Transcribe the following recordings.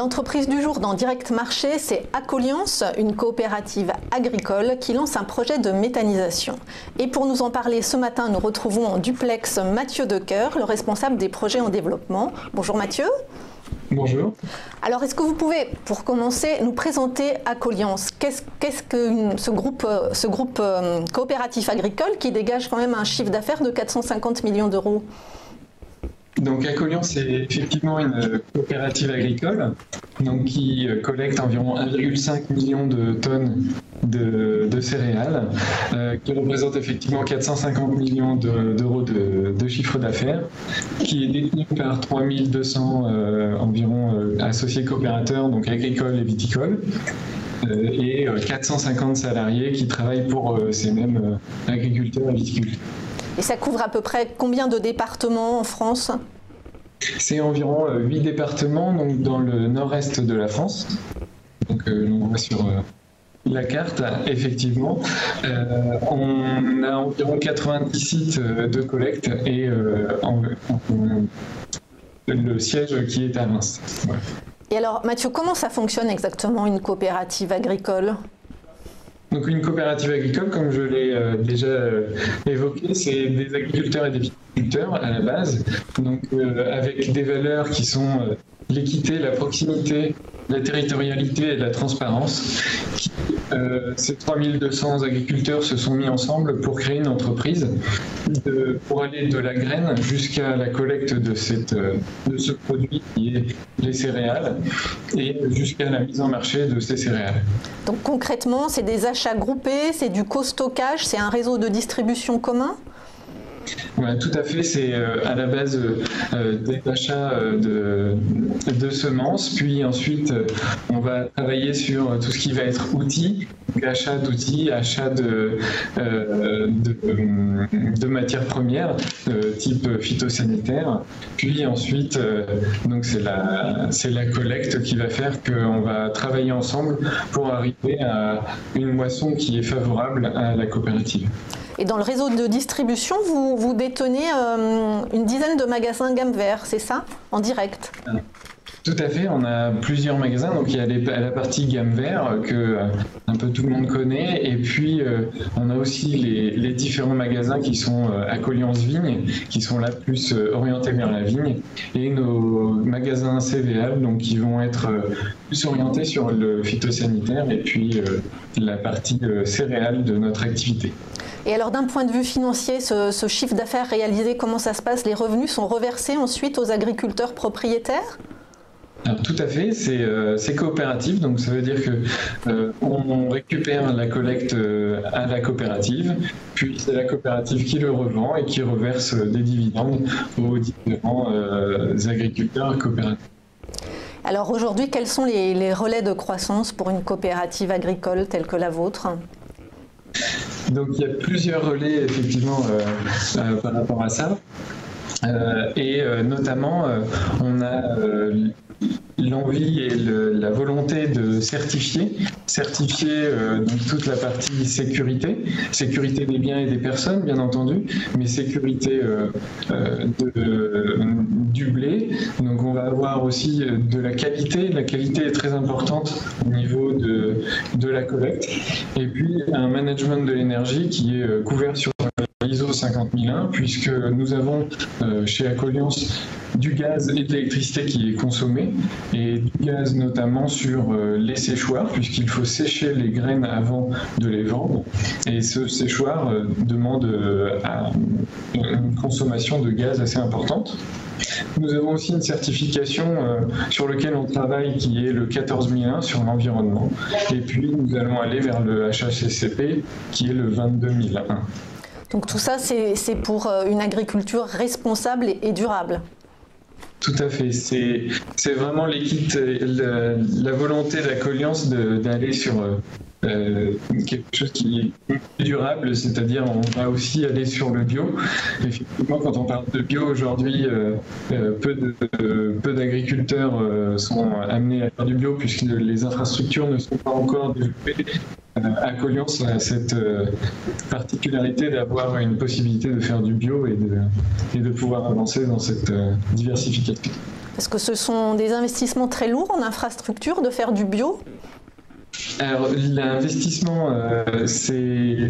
L'entreprise du jour dans Direct Marché, c'est Acoliance, une coopérative agricole qui lance un projet de méthanisation. Et pour nous en parler ce matin, nous retrouvons en duplex Mathieu Decoeur, le responsable des projets en développement. Bonjour Mathieu. Bonjour. Alors, est-ce que vous pouvez, pour commencer, nous présenter Acoliance? Qu'est-ce que ce groupe coopératif agricole qui dégage quand même un chiffre d'affaires de 450 millions d'euros? Donc Acoliance, c'est effectivement une coopérative agricole qui collecte environ 1,5 million de tonnes de céréales, qui représente effectivement 450 millions d'euros de chiffre d'affaires, qui est détenue par 3200 environ associés coopérateurs, donc agricoles et viticoles, et 450 salariés qui travaillent pour ces mêmes agriculteurs et viticulteurs. Et ça couvre à peu près combien de départements en France? C'est environ 8 départements donc dans le nord-est de la France. Donc on voit sur la carte, effectivement. On a environ 90 sites de collecte et le siège qui est à Reims. Voilà. Et alors Mathieu, comment ça fonctionne exactement une coopérative agricole ? Donc une coopérative agricole, comme je l'ai déjà évoqué, c'est des agriculteurs et des viticulteurs à la base, donc avec des valeurs qui sont l'équité, la proximité, la territorialité et la transparence. Ces 3200 agriculteurs se sont mis ensemble pour créer une entreprise pour aller de la graine jusqu'à la collecte de ce produit qui est les céréales et jusqu'à la mise en marché de ces céréales. Donc concrètement, c'est des achats groupés, c'est du co-stockage, c'est un réseau de distribution commun ? Ouais, tout à fait, c'est à la base des achats de semences, puis ensuite on va travailler sur tout ce qui va être outils, achat d'outils, achat de matières premières type phytosanitaire, puis ensuite donc c'est la collecte qui va faire qu'on va travailler ensemble pour arriver à une moisson qui est favorable à la coopérative. Et dans le réseau de distribution, vous détenez une dizaine de magasins gamme vert, c'est ça, en direct? Tout à fait, on a plusieurs magasins, donc il y a la partie gamme vert que un peu tout le monde connaît, et puis on a aussi les différents magasins qui sont Acoliance Vigne, qui sont là plus orientés vers la vigne, et nos magasins CVA, donc qui vont être plus orientés sur le phytosanitaire et puis la partie céréale de notre activité. Et alors d'un point de vue financier, ce chiffre d'affaires réalisé, comment ça se passe? Les revenus sont reversés ensuite aux agriculteurs propriétaires? Alors, tout à fait, c'est coopératif, donc ça veut dire que on récupère la collecte à la coopérative, puis c'est la coopérative qui le revend et qui reverse des dividendes aux différents agriculteurs coopératifs. Alors aujourd'hui, quels sont les relais de croissance pour une coopérative agricole telle que la vôtre ? Donc il y a plusieurs relais effectivement par rapport à ça. Et notamment, on a l'envie et la volonté de certifier donc toute la partie sécurité des biens et des personnes, bien entendu, mais sécurité du blé. Donc on va avoir aussi de la qualité. La qualité est très importante au niveau de la collecte. Et puis un management de l'énergie qui est couvert sur ISO 50001, puisque nous avons chez Acoliance du gaz et de l'électricité qui est consommé, et du gaz notamment sur les séchoirs, puisqu'il faut sécher les graines avant de les vendre, et ce séchoir demande une consommation de gaz assez importante. Nous avons aussi une certification sur laquelle on travaille qui est le 14001 sur l'environnement, et puis nous allons aller vers le HACCP qui est le 22001. Donc tout ça, c'est pour une agriculture responsable et durable. Tout à fait. C'est vraiment la volonté d'Acoliance d'aller sur quelque chose qui est plus durable, c'est-à-dire on va aussi aller sur le bio. Effectivement, quand on parle de bio aujourd'hui, peu d'agriculteurs sont amenés à faire du bio puisque les infrastructures ne sont pas encore développées. Acoliance a cette particularité d'avoir une possibilité de faire du bio et de pouvoir avancer dans cette diversification. Parce que ce sont des investissements très lourds en infrastructure de faire du bio. Alors, l'investissement, c'est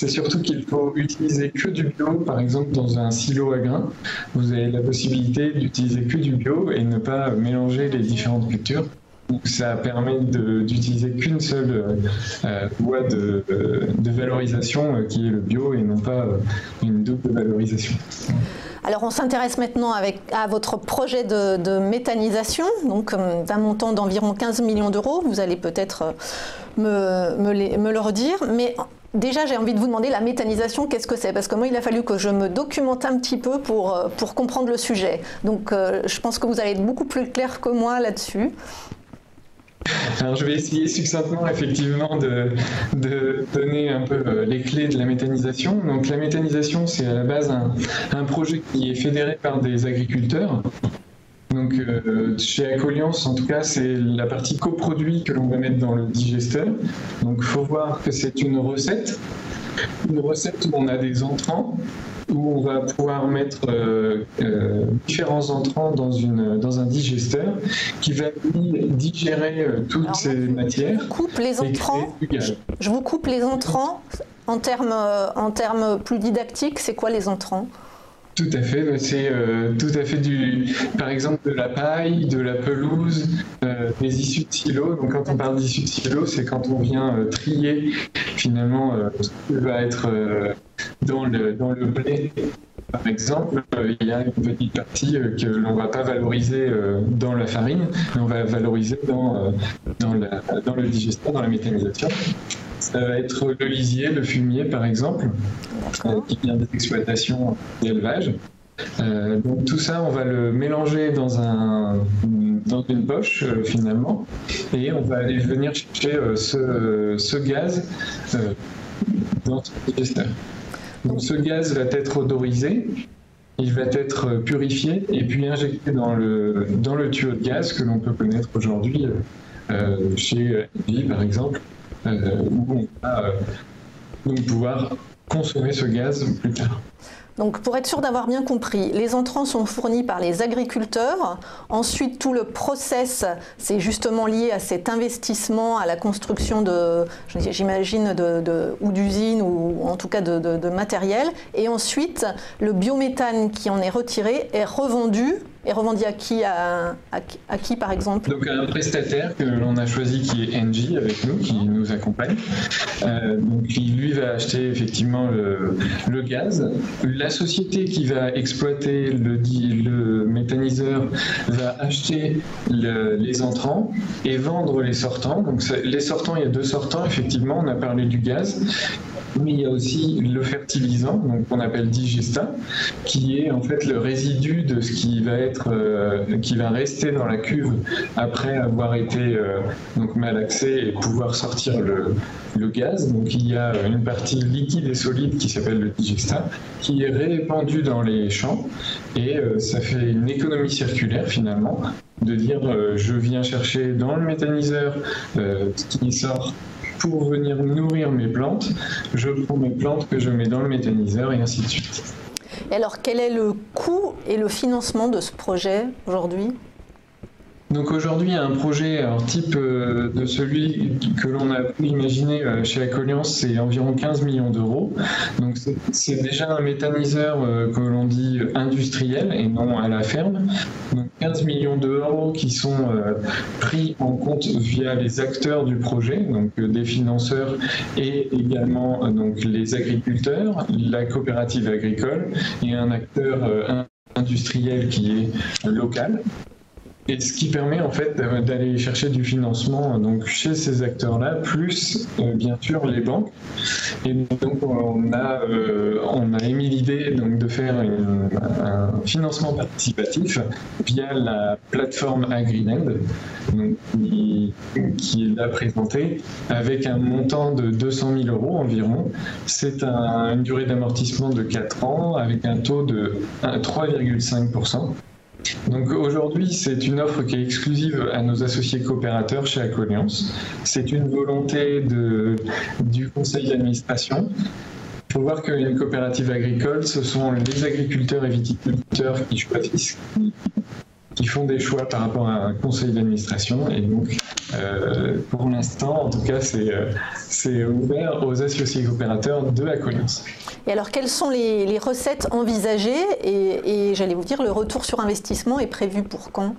surtout qu'il faut utiliser que du bio. Par exemple, dans un silo à grains, vous avez la possibilité d'utiliser que du bio et ne pas mélanger les différentes cultures. Donc, ça permet d'utiliser qu'une seule voie de valorisation qui est le bio et non pas une double valorisation. Alors on s'intéresse maintenant à votre projet de méthanisation, donc d'un montant d'environ 15 millions d'euros. Vous allez peut-être me le redire, mais déjà j'ai envie de vous demander la méthanisation, qu'est-ce que c'est? Parce que moi il a fallu que je me documente un petit peu pour comprendre le sujet. Donc je pense que vous allez être beaucoup plus clair que moi là-dessus. Alors je vais essayer succinctement effectivement de donner un peu les clés de la méthanisation. Donc la méthanisation, c'est à la base un projet qui est fédéré par des agriculteurs. Donc chez Acoliance, en tout cas, c'est la partie coproduit que l'on va mettre dans le digesteur. Donc il faut voir que c'est une recette où on a des entrants, où on va pouvoir mettre différents entrants dans un digesteur qui va digérer toutes ces matières. Je vous coupe les entrants en termes plus didactiques. C'est quoi les entrants? Tout à fait, c'est tout à fait par exemple de la paille, de la pelouse, des issues de silo. Donc quand on parle d'issues de silo, c'est quand on vient trier finalement ce qui va être dans le blé. Par exemple, il y a une petite partie que l'on ne va pas valoriser dans la farine, mais on va valoriser dans le digesteur, dans la méthanisation. Ça va être le lisier, le fumier par exemple, qui vient des exploitations d'élevage. Donc tout ça, on va le mélanger dans une poche finalement, et on va aller venir chercher ce gaz dans ce digesteur. Donc ce gaz va être odorisé, il va être purifié et puis injecté dans le tuyau de gaz que l'on peut connaître aujourd'hui chez Engie par exemple, où on va donc pouvoir consommer ce gaz plus tard. Donc pour être sûr d'avoir bien compris, les entrants sont fournis par les agriculteurs. Ensuite, tout le process, c'est justement lié à cet investissement, à la construction j'imagine, ou d'usines ou en tout cas de matériel. Et ensuite, le biométhane qui en est retiré est revendu. Et revendu à qui, à qui par exemple? Donc à un prestataire que l'on a choisi qui est Engie avec nous, qui nous accompagne. Donc qui lui va acheter effectivement le gaz. La société qui va exploiter le méthaniseur va acheter les entrants et vendre les sortants. Donc les sortants, il y a 2 sortants effectivement, on a parlé du gaz. Mais il y a aussi le fertilisant, donc qu'on appelle digesta, qui est en fait le résidu de ce qui va rester dans la cuve après avoir été donc malaxé et pouvoir sortir le gaz. Donc il y a une partie liquide et solide qui s'appelle le digesta, qui est répandu dans les champs, et ça fait une économie circulaire finalement, de dire je viens chercher dans le méthaniseur ce qui sort pour venir nourrir mes plantes, je prends mes plantes que je mets dans le méthaniseur et ainsi de suite. Et alors, quel est le coût et le financement de ce projet aujourd'hui ? Donc aujourd'hui, un projet type de celui que l'on a pu imaginer chez Acoliance, c'est environ 15 millions d'euros. Donc c'est déjà un méthaniseur que l'on dit industriel et non à la ferme. Donc 15 millions d'euros qui sont pris en compte via les acteurs du projet, donc des financeurs et également donc les agriculteurs, la coopérative agricole et un acteur industriel qui est local. Et ce qui permet en fait d'aller chercher du financement donc chez ces acteurs-là, plus bien sûr les banques. Et donc on a émis l'idée donc de faire un financement participatif via la plateforme AgriLand, donc qui est là présentée avec un montant de 200 000 euros environ. C'est une durée d'amortissement de 4 ans avec un taux de 3,5%. Donc aujourd'hui, c'est une offre qui est exclusive à nos associés coopérateurs chez Acoliance. C'est une volonté du conseil d'administration. Il faut voir qu'une coopérative agricole, ce sont les agriculteurs et viticulteurs qui qui font des choix par rapport à un conseil d'administration. Et donc, pour l'instant, en tout cas, c'est ouvert aux associés coopérateurs de Acoliance. Et alors, quelles sont les recettes envisagées et j'allais vous dire, le retour sur investissement est prévu pour quand ?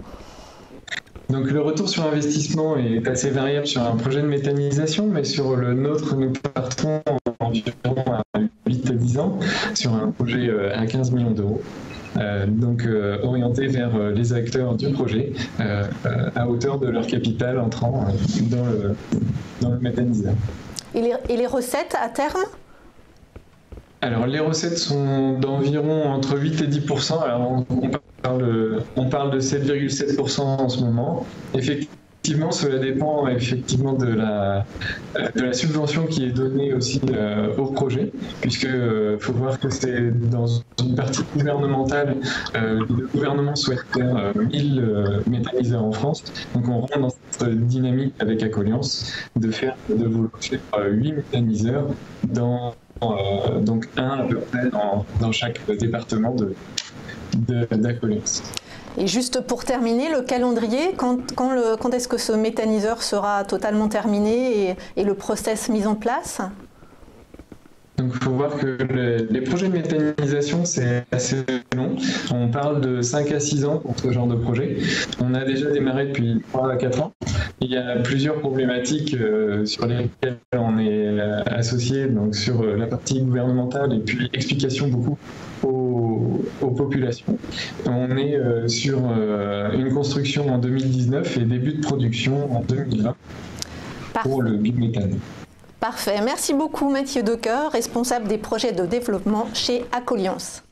Donc le retour sur investissement est assez variable sur un projet de méthanisation, mais sur le nôtre, nous partons environ à 8 à 10 ans sur un projet à 15 millions d'euros. Donc orienté vers les acteurs du projet à hauteur de leur capital entrant dans le méthaniseur. Et les recettes à terme ? Alors les recettes sont d'environ entre 8 et 10%. Alors on parle de 7,7% en ce moment. Effectivement, cela dépend effectivement de la subvention qui est donnée aussi au projet, puisque faut voir que c'est dans une partie gouvernementale. Le gouvernement souhaite faire 1000 méthaniseurs en France. Donc on rentre dans cette dynamique avec Acoliance de vouloir faire 8 méthaniseurs donc un à peu près dans chaque département d'Acoliance. Et juste pour terminer, le calendrier, quand est-ce que ce méthaniseur sera totalement terminé et le process mis en place ? Donc il faut voir que les projets de méthanisation, c'est assez long. On parle de 5 à 6 ans pour ce genre de projet. On a déjà démarré depuis 3 à 4 ans. Il y a plusieurs problématiques sur lesquelles on est associé, donc sur la partie gouvernementale et puis explication beaucoup aux populations. On est sur une construction en 2019 et début de production en 2020 pour le biométhane. Parfait. Merci beaucoup Mathieu Decoeur, responsable des projets de développement chez Acoliance.